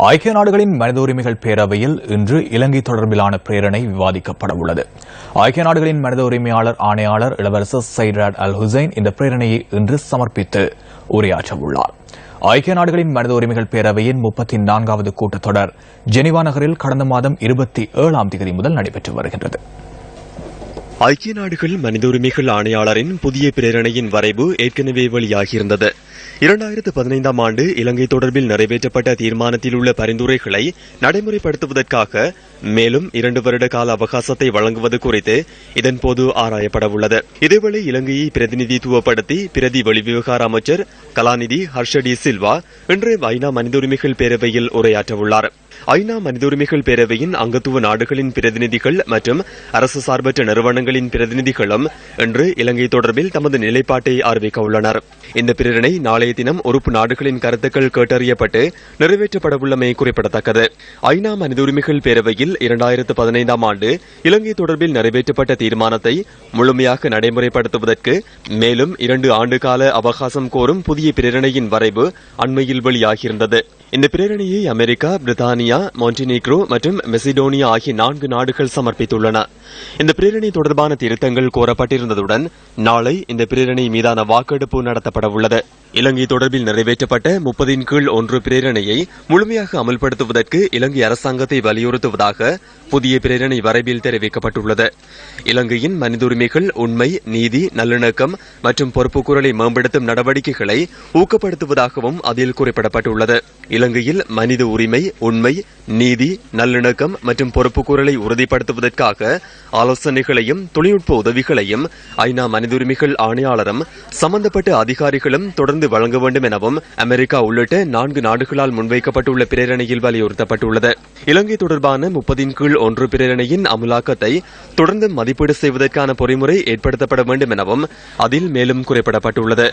ஐக்கிய நாடுகளின் மனித உரிமைகள் பேரவையில் இன்று இலங்கை தொடர்பிலான பிரேரணை விவாதிக்கப்பட உள்ளது. ஐக்கிய நாடுகளின் மனித உரிமையாளர் ஆணையாளர் இளவரசர் சையத் ராட் அல் ஹுசைன் இந்த பிரேரணையை இன்று சமர்ப்பித்து உரையாற்ற உள்ளார். ஐக்கிய நாடுகளின் மனித உரிமைகள் பேரவையின் 34வது கூட்டத்தொடர் ஜெனீவா நகரில் கடந்த மாதம் 27ஆம் தேதி முதல் நடைபெற்று வருகின்றது. ஐக்கிய நாடுகள் மனித உரிமைகள் ஆணையாளரின் புதிய பிரேரணையின் வரைவு ஏற்கனவே வெளியாகியிருந்தது. 2015ஆம் ஆண்டு இலங்கை தொடர்பில் நிறைவேற்றப்பட்ட தீர்மானத்தில் உள்ள பரிந்துரைகளை நடைமுறைப்படுத்துவதற்காக மேலும் 2 வருட கால அவகாசத்தை வழங்குவது குறித்து இதன்போது ஆராயப்பட உள்ளது. இதேவேளை இலங்கையை பிரதிநிதித்துவப்படுத்தி பிரதி வெளிவிவகார அமைச்சர் கலாநிதி ஹர்ஷ டி சில்வா இன்று ஐநா மனித உரிமைகள் பேரவையில் உரையாற்றவுள்ளார். ஐநா மனித உரிமைகள் பேரவையின் அங்கத்துவ நாடுகளின் பிரதிநிதிகள் மற்றும் அரசு சார்பற்ற நிறுவனங்களின் பிரதிநிதிகளும் இன்று இலங்கை தொடர்பில் தமது நிலைப்பாட்டை அறிவிக்க உள்ளனர். இந்த பிரேரணை நாளைய தினம் உறுப்பு நாடுகளின் கருத்துக்கள் கேட்டறியப்பட்டு நிறைவேற்றப்படவுள்ளமை குறிப்பிடத்தக்கது. ஐநா மனித உரிமைகள் பேரவையில் 2015ஆம் ஆண்டு இலங்கை தொடர்பில் நிறைவேற்றப்பட்ட தீர்மானத்தை முழுமையாக நடைமுறைப்படுத்துவதற்கு மேலும் 2 ஆண்டு கால அவகாசம் கோரும் புதிய பிரேரணையின் வரைவு அண்மையில் வெளியாகியிருந்தது. இந்த பிரேரணையை அமெரிக்கா, பிரித்தானியா, மாண்டினீக்ரோ மற்றும் மெசிடோனியா ஆகிய 4 நாடுகள் சமர்ப்பித்துள்ளன. இந்த பிரேரணை தொடர்பான திருத்தங்கள் கோரப்பட்டிருந்ததுடன் நாளை இந்த பிரேரணை மீதான வாக்கெடுப்பு நடத்தப்பட உள்ளது. இலங்கை தொடர்பில் நிறைவேற்றப்பட்ட 30 பிரேரணையை முழுமையாக அமல்படுத்துவதற்கு இலங்கை அரசாங்கத்தை வலியுறுத்துவதாக புதிய பிரேரணை வரைவில் தெரிவிக்கப்பட்டுள்ளது. இலங்கையின் மனித உரிமைகள், உண்மை, நீதி, நல்லிணக்கம் மற்றும் பொறுப்புக்கூறலை மேம்படுத்தும் நடவடிக்கைகளை ஊக்கப்படுத்துவதாகவும் அதில் குறிப்பிடப்பட்டுள்ளது. இலங்கையில் மனித உரிமை, உண்மை, நீதி, நல்லிணக்கம் மற்றும் பொறுப்புக்கூறலை உறுதிப்படுத்துவதற்காக ஆலோசனைகளையும் தொழில்நுட்ப உதவிகளையும் ஐநா மனித உரிமைகள் ஆணையாளரும் சம்பந்தப்பட்ட அதிகாரிகளும் தொடர்ந்து வழங்க வேண்டும் எனவும் அமெரிக்கா உள்ளிட்ட 4 நாடுகளால் முன்வைக்கப்பட்டுள்ள பிரேரணையில் வலியுறுத்தப்பட்டுள்ளது. இலங்கை தொடர்பான 30 பிரேரணையின் அமலாக்கத்தை தொடர்ந்து மதிப்பீடு செய்வதற்கான பொறிமுறை ஏற்படுத்தப்பட வேண்டும் எனவும் அதில் மேலும் குறிப்பிடப்பட்டுள்ளது.